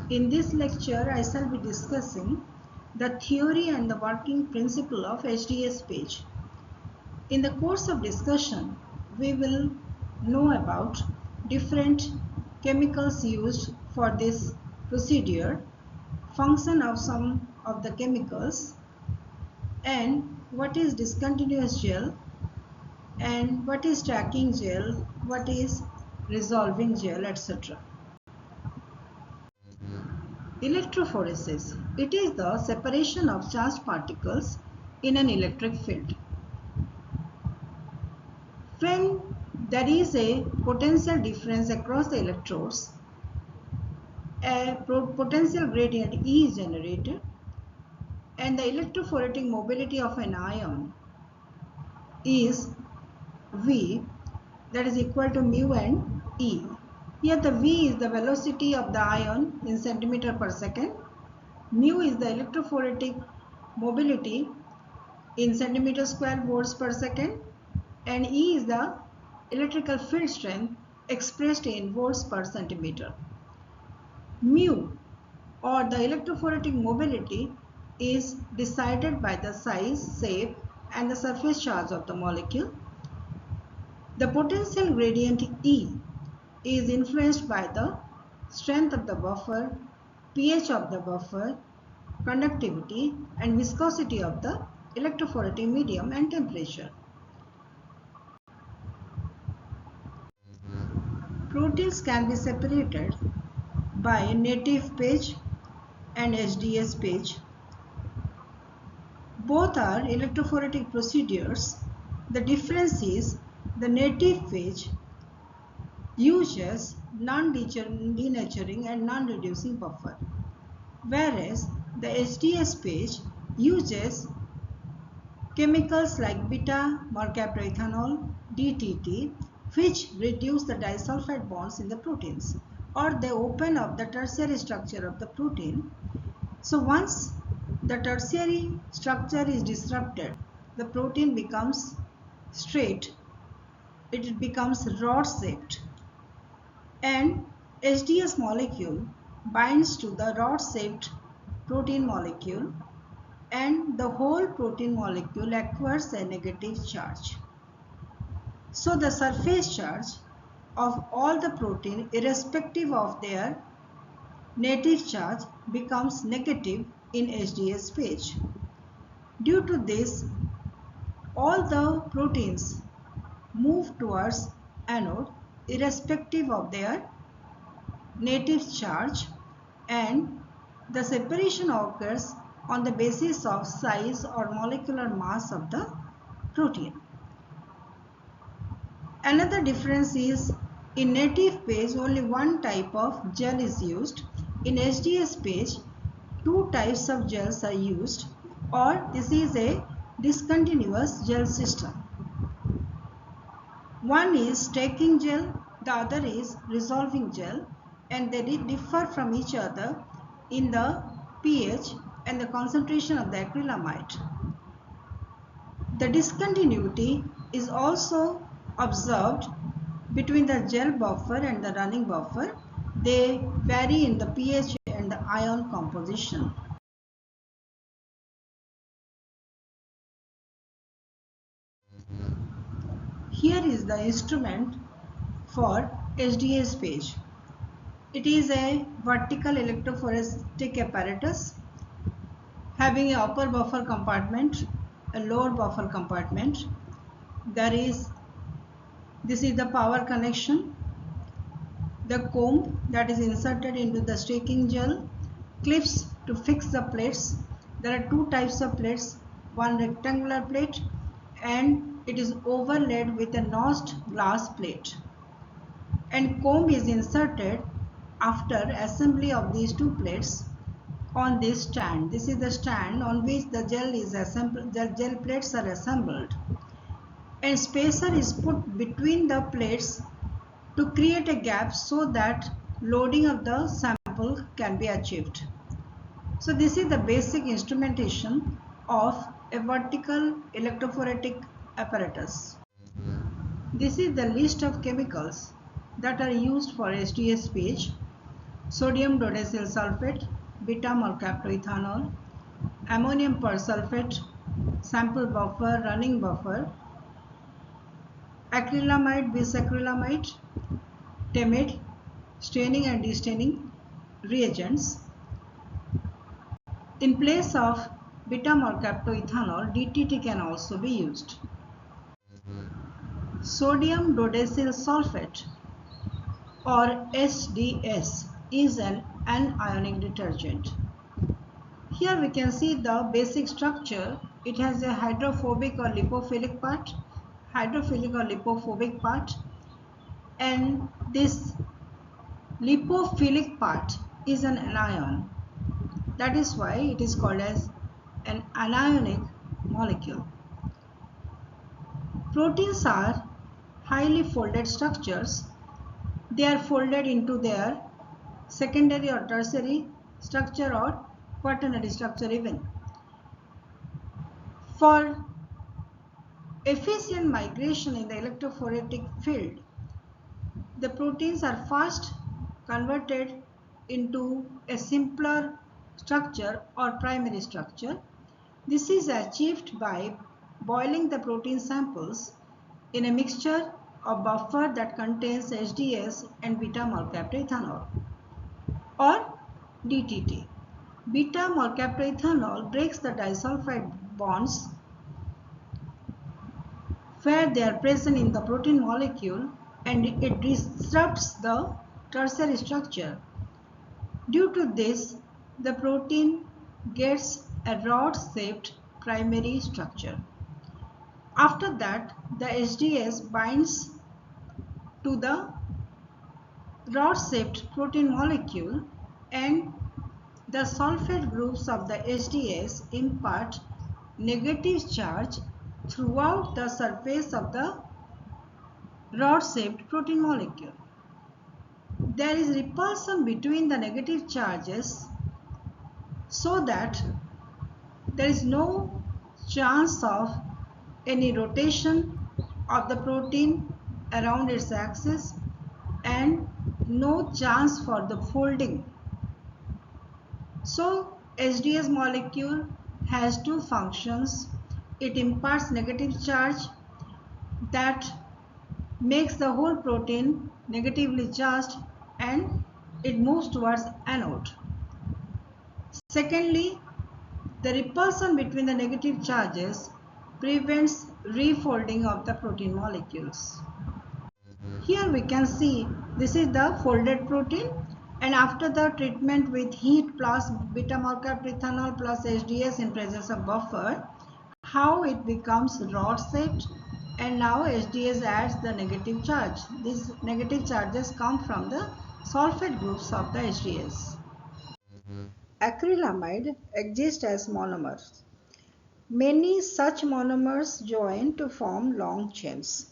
In this lecture, I shall be discussing the theory and the working principle of SDS page. In the course of discussion, we will know about different chemicals used for this procedure, function of some of the chemicals, and what is discontinuous gel, and what is stacking gel, what is resolving gel, etc. Electrophoresis. It is the separation of charged particles in an electric field. When there is a potential difference across the electrodes, a potential gradient E is generated, and the electrophoretic mobility of an ion is V, that is equal to mu and E. Here the V is the velocity of the ion in centimeter per second, mu is the electrophoretic mobility in centimeter square volts per second, and E is the electrical field strength expressed in volts per centimeter. Mu, or the electrophoretic mobility, is decided by the size, shape and the surface charge of the molecule. The potential gradient E is influenced by the strength of the buffer, pH of the buffer, conductivity and viscosity of the electrophoretic medium and temperature. Proteins can be separated by native page and SDS page. Both are electrophoretic procedures. The difference is the native page uses non-denaturing and non-reducing buffer, whereas the SDS page uses chemicals like beta-mercaptoethanol, DTT, which reduce the disulfide bonds in the proteins, or they open up the tertiary structure of the protein. So once the tertiary structure is disrupted, the protein becomes straight, it becomes rod shaped, and SDS molecule binds to the rod shaped protein molecule, and the whole protein molecule acquires a negative charge. So the surface charge of all the protein, irrespective of their native charge, becomes negative in SDS page. Due to this, all the proteins move towards anode irrespective of their native charge, and the separation occurs on the basis of size or molecular mass of the protein. Another difference is in native page only one type of gel is used. In SDS page, two types of gels are used, or this is a discontinuous gel system. One is stacking gel, the other is resolving gel, and they differ from each other in the pH and the concentration of the acrylamide. The discontinuity is also observed between the gel buffer and the running buffer. They vary in the pH and the ion composition. Here is the instrument for SDS page. It is a vertical electrophoretic apparatus having an upper buffer compartment, a lower buffer compartment. This is the power connection, the comb that is inserted into the stacking gel, clips to fix the plates. There are two types of plates, one rectangular plate and it is overlaid with a notched glass plate, and comb is inserted after assembly of these two plates on this stand. This is the stand on which the gel is assembled, the gel plates are assembled, and spacer is put between the plates to create a gap so that loading of the sample can be achieved. So this is the basic instrumentation of a vertical electrophoretic apparatus. This is the list of chemicals that are used for SDS page. sodium dodecyl sulfate, beta mercaptoethanol, ammonium persulfate, sample buffer, running buffer, acrylamide, bisacrylamide, timid, staining and destaining reagents. In place of beta mercaptoethanol, DTT can also be used. Sodium dodecyl sulfate or SDS is an anionic detergent. Here we can see the basic structure. It has a hydrophobic or lipophilic part, and this lipophilic part is an anion. That is why it is called as an anionic molecule. Proteins are highly folded structures. They are folded into their secondary or tertiary structure or quaternary structure even. For efficient migration in the electrophoretic field, the proteins are first converted into a simpler structure or primary structure. This is achieved by boiling the protein samples in a mixture of buffer that contains SDS and beta mercaptoethanol or DTT. Beta mercaptoethanol breaks the disulfide bonds where they are present in the protein molecule, and it disrupts the tertiary structure. Due to this, the protein gets a rod-shaped primary structure. After that, the SDS binds to the rod-shaped protein molecule, and the sulfate groups of the SDS impart negative charge throughout the surface of the rod-shaped protein molecule. There is repulsion between the negative charges so that there is no chance of any rotation of the protein around its axis and no chance for the folding. So SDS molecule has two functions. It imparts negative charge that makes the whole protein negatively charged and it moves towards anode. Secondly, the repulsion between the negative charges prevents refolding of the protein molecules. Here we can see this is the folded protein, and after the treatment with heat plus beta mercaptoethanol plus SDS in presence of buffer, how it becomes rod shaped, and now SDS adds the negative charge. These negative charges come from the sulfate groups of the SDS. Acrylamide exists as monomers. Many such monomers join to form long chains.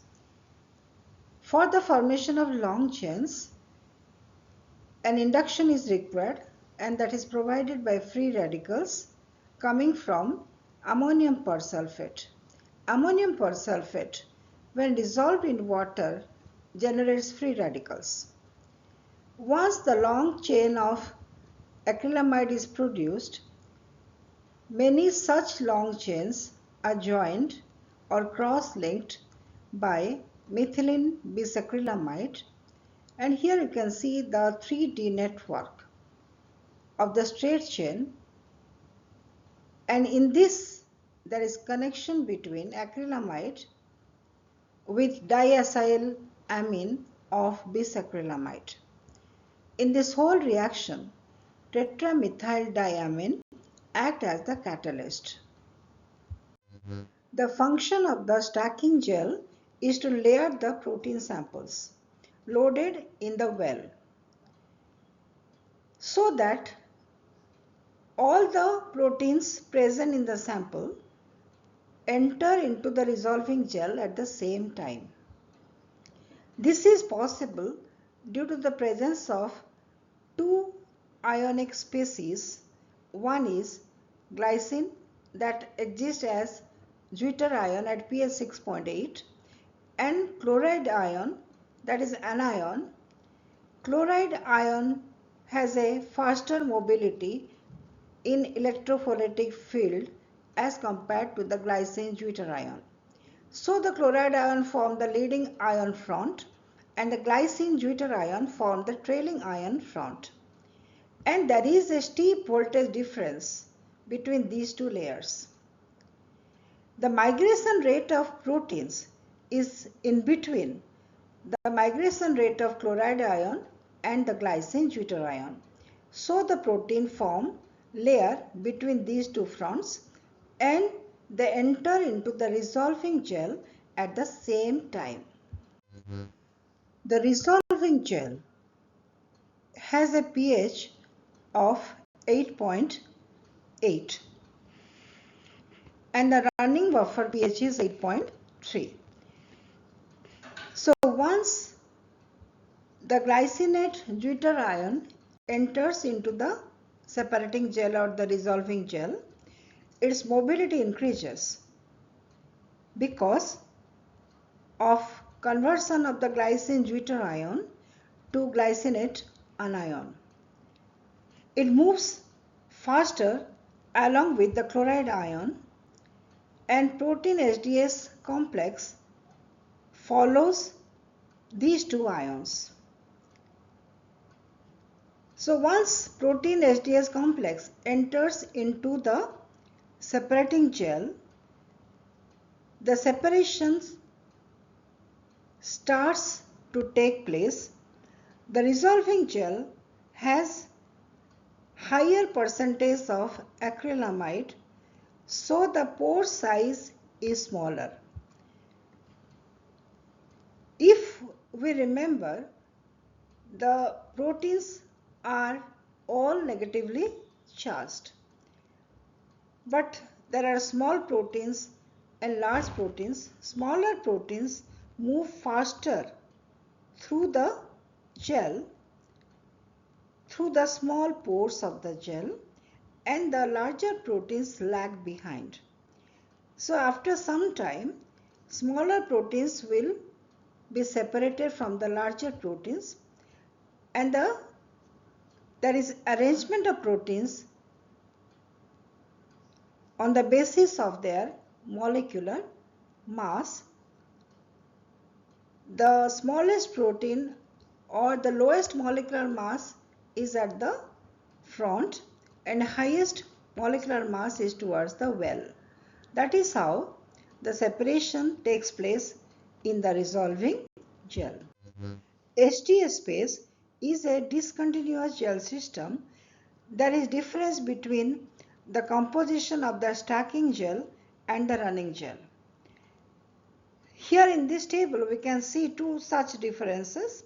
For the formation of long chains, an induction is required, and that is provided by free radicals coming from ammonium persulfate. Ammonium persulfate, when dissolved in water, generates free radicals. Once the long chain of acrylamide is produced, many such long chains are joined or cross-linked by methylene bisacrylamide, and here you can see the 3D network of the straight chain, and in this there is connection between acrylamide with diacyl amine of bisacrylamide. In this whole reaction, tetramethyldiamine acts as the catalyst. The function of the stacking gel is to layer the protein samples loaded in the well so that all the proteins present in the sample enter into the resolving gel at the same time. This is possible due to the presence of two ionic species. One is glycine that exists as Zwitter ion at pH 6.8, and chloride ion, that is anion. Chloride ion has a faster mobility in electrophoretic field as compared to the glycine deuterion. So the chloride ion form the leading ion front and the glycine deuterion form the trailing ion front. And there is a steep voltage difference between these two layers. The migration rate of proteins is in between the migration rate of chloride ion and the glycine deuterion. So the protein form layer between these two fronts and they enter into the resolving gel at the same time. The resolving gel has a pH of 8.8 and the running buffer pH is 8.3. So once the glycinate deuterion enters into the separating gel or the resolving gel, its mobility increases because of conversion of the glycine deuterion to glycinate anion. It moves faster along with the chloride ion and protein SDS complex follows these two ions. So once protein SDS complex enters into the separating gel, the separation starts to take place. The resolving gel has higher percentage of acrylamide, so the pore size is smaller. If we remember, the proteins are all negatively charged, but there are small proteins and large proteins. Smaller proteins move faster through the gel, through the small pores of the gel, and the larger proteins lag behind. So after some time, smaller proteins will be separated from the larger proteins, and there is arrangement of proteins on the basis of their molecular mass. The smallest protein or the lowest molecular mass is at the front and highest molecular mass is towards the well. That is how the separation takes place in the resolving gel. SDS space is a discontinuous gel system. There is difference between the composition of the stacking gel and the running gel. Here in this table we can see two such differences.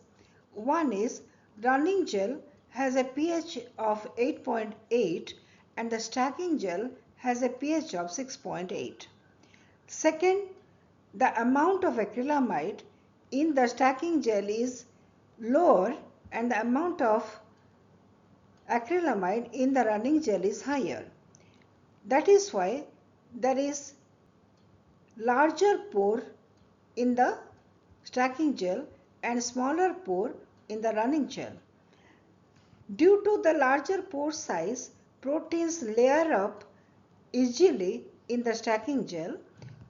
One is running gel has a pH of 8.8 and the stacking gel has a pH of 6.8. Second, the amount of acrylamide in the stacking gel is lower and the amount of acrylamide in the running gel is higher. That is why there is larger pore in the stacking gel and smaller pore in the running gel. Due to the larger pore size, proteins layer up easily in the stacking gel,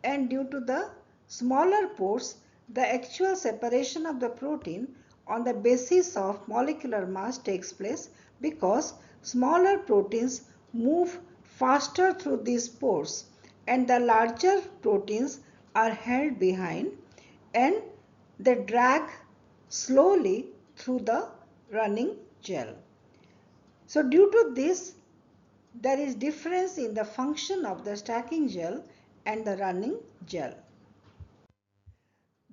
and due to the smaller pores, the actual separation of the protein on the basis of molecular mass takes place because smaller proteins move faster through these pores and the larger proteins are held behind and they drag slowly through the running gel. So due to this, there is difference in the function of the stacking gel and the running gel.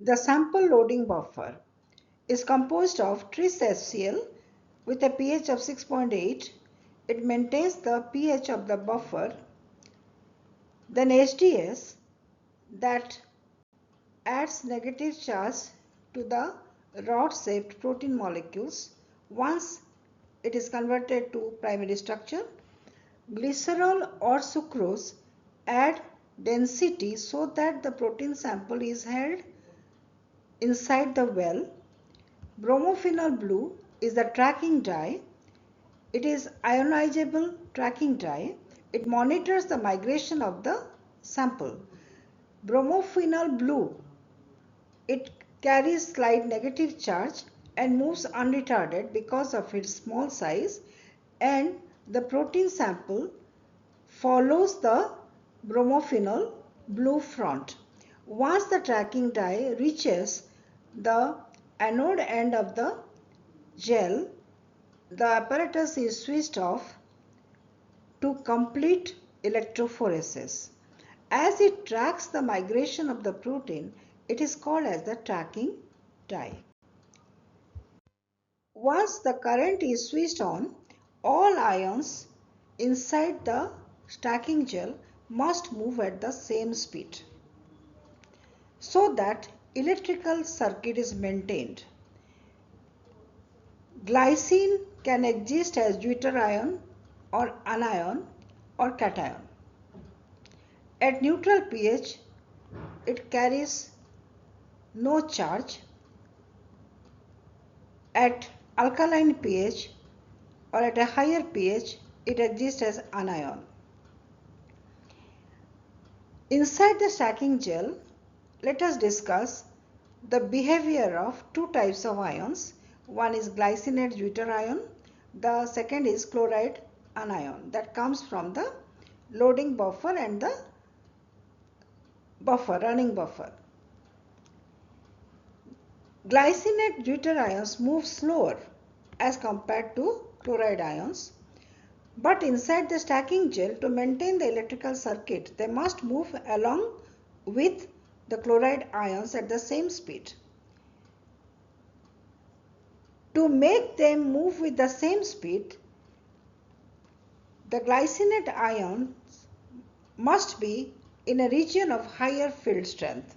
The sample loading buffer is composed of tris HCl with a pH of 6.8. It maintains the pH of the buffer. Then SDS that adds negative charge to the rod-shaped protein molecules once it is converted to primary structure. Glycerol or sucrose add density so that the protein sample is held inside the well. Bromophenol blue is the tracking dye. It is ionizable tracking dye. It monitors the migration of the sample. Bromophenol blue. It carries slight negative charge and moves unretarded because of its small size, and the protein sample follows the bromophenol blue front. Once the tracking dye reaches the anode end of the gel, the apparatus is switched off to complete electrophoresis. As it tracks the migration of the protein, it is called as the tracking dye. Once the current is switched on, all ions inside the stacking gel must move at the same speed so that electrical circuit is maintained. Glycine can exist as deuterion or anion or cation. At neutral pH, it carries no charge. At alkaline pH or at a higher pH, it exists as anion. Inside the stacking gel, let us discuss the behavior of two types of ions. One is glycinate deuterion, the second is chloride anion that comes from the loading buffer and the running buffer. Glycinate deuterions move slower as compared to chloride ions, but inside the stacking gel, to maintain the electrical circuit, they must move along with the chloride ions at the same speed. To make them move with the same speed, the glycinate ions must be in a region of higher field strength.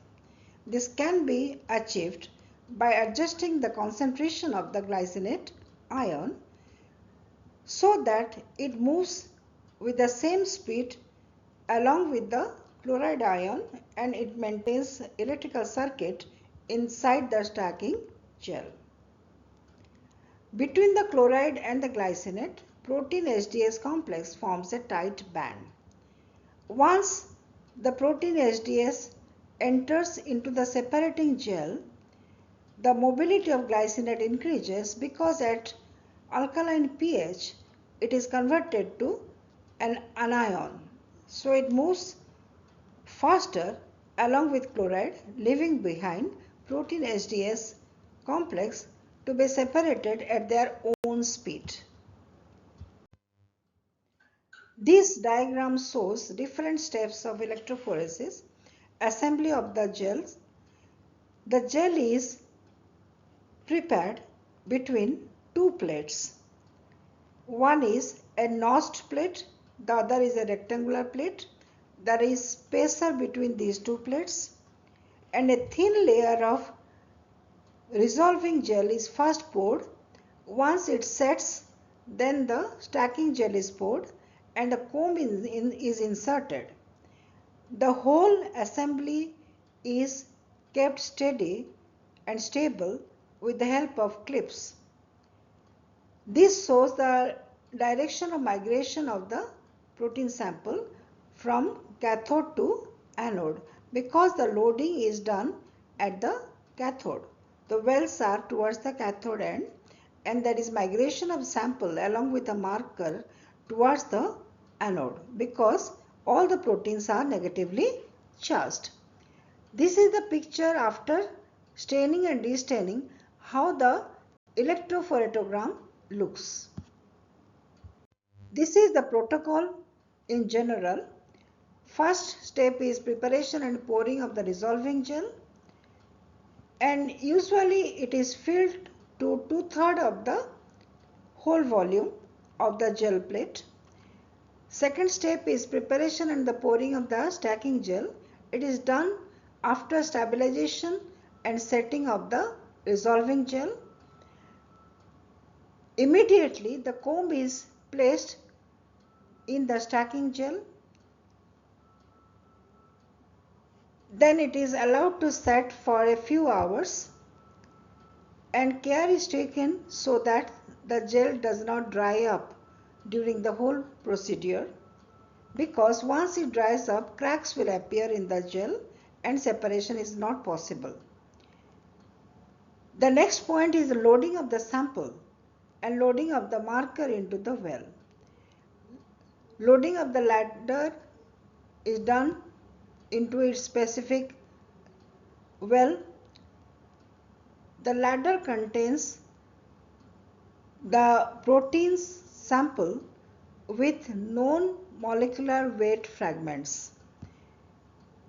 This can be achieved by adjusting the concentration of the glycinate ion so that it moves with the same speed along with the chloride ion, and it maintains electrical circuit inside the stacking gel. Between the chloride and the glycinate, protein SDS complex forms a tight band. Once the protein SDS enters into the separating gel, the mobility of glycinate increases because at alkaline pH it is converted to an anion. So it moves faster along with chloride, leaving behind protein SDS complex to be separated at their own speed. This diagram shows different steps of electrophoresis. Assembly of the gels. The gel is prepared between two plates. One is a notched plate, the other is a rectangular plate. There is spacer between these two plates, and a thin layer of resolving gel is first poured. Once it sets, then the stacking gel is poured and a comb is inserted. The whole assembly is kept steady and stable with the help of clips. This shows the direction of migration of the protein sample from cathode to anode because the loading is done at the cathode. The wells are towards the cathode end, and there is migration of sample along with a marker towards the anode because all the proteins are negatively charged. This is the picture after staining and destaining, how the electrophotogram looks. This is the protocol in general. First step is preparation and pouring of the resolving gel, and usually it is filled to 2/3 of the whole volume of the gel plate. Second step is preparation and the pouring of the stacking gel. It is done after stabilization and setting of the resolving gel. Immediately the comb is placed in the stacking gel. Then it is allowed to set for a few hours, and care is taken so that the gel does not dry up during the whole procedure, because once it dries up, cracks will appear in the gel and separation is not possible. The next point is the loading of the sample and loading of the marker into the well. Loading of the ladder is done into its specific well. The ladder contains the protein sample with known molecular weight fragments.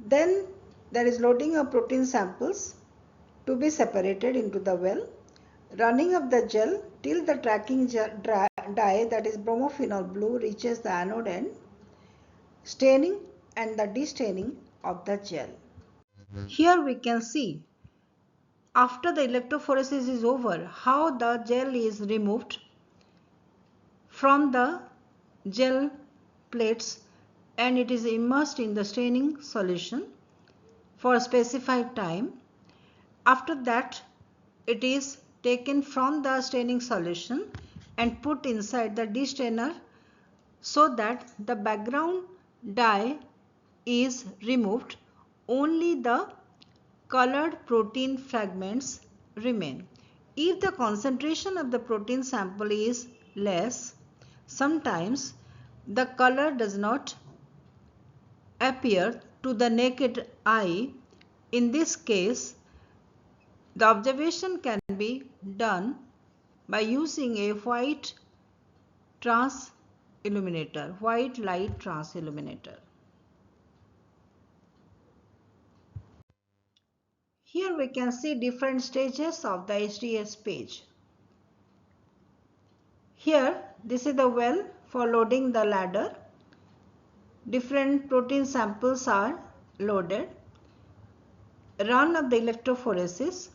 Then there is loading of protein samples to be separated into the well, running of the gel till the tracking dye, that is bromophenol blue, reaches the anode end, staining and the destaining of the gel. Here we can see after the electrophoresis is over how the gel is removed from the gel plates and it is immersed in the staining solution for a specified time. After that, it is taken from the staining solution and put inside the destainer so that the background dye is removed, only the colored protein fragments remain. If the concentration of the protein sample is less, sometimes the color does not appear to the naked eye. In this case, the observation can be done by using a white light trans illuminator. Here we can see different stages of the SDS page. Here, this is the well for loading the ladder. Different protein samples are loaded. Run of the electrophoresis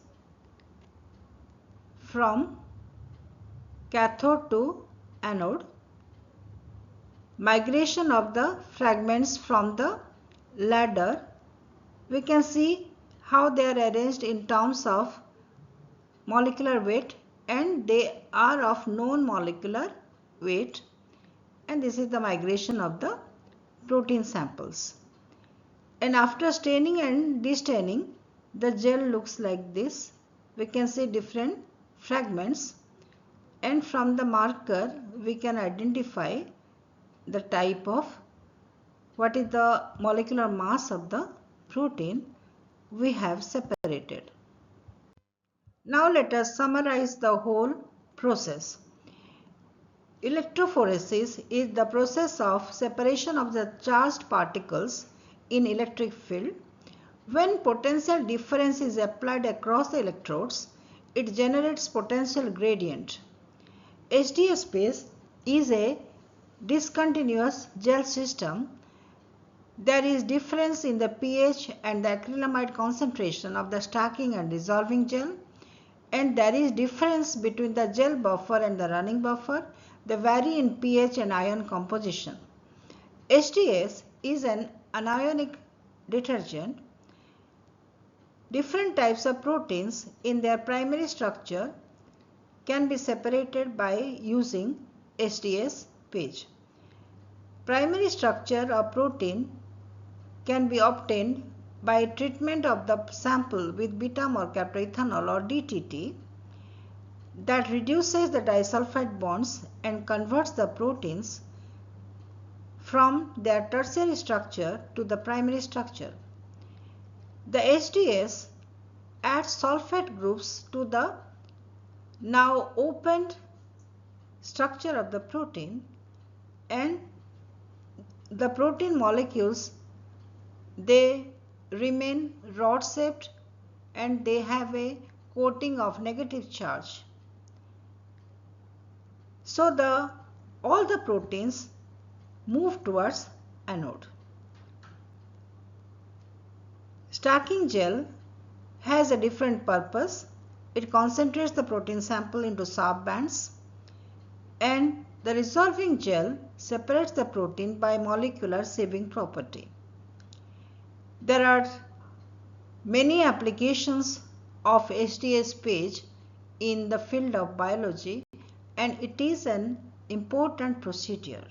from cathode to anode. Migration of the fragments from the ladder. We can see how they are arranged in terms of molecular weight and they are of known molecular weight, and this is the migration of the protein samples. And after staining and destaining, the gel looks like this. We can see different fragments, and from the marker we can identify the type of what is the molecular mass of the protein we have separated. Now let us summarize the whole process. Electrophoresis is the process of separation of the charged particles in electric field. When potential difference is applied across the electrodes, it generates potential gradient. SDS phase is a discontinuous gel system. There is difference in the pH and the acrylamide concentration of the stacking and dissolving gel, and there is difference between the gel buffer and the running buffer. They vary in pH and ion composition. SDS is an anionic detergent. Different types of proteins in their primary structure can be separated by using SDS page. Primary structure of protein can be obtained by treatment of the sample with beta-mercaptoethanol or DTT that reduces the disulfide bonds and converts the proteins from their tertiary structure to the primary structure. The SDS adds sulfate groups to the now opened structure of the protein, and the protein molecules, they remain rod shaped and they have a coating of negative charge. So all the proteins move towards anode. Stacking gel has a different purpose. It concentrates the protein sample into sharp bands, and the resolving gel separates the protein by molecular sieving property. There are many applications of SDS page in the field of biology, and it is an important procedure.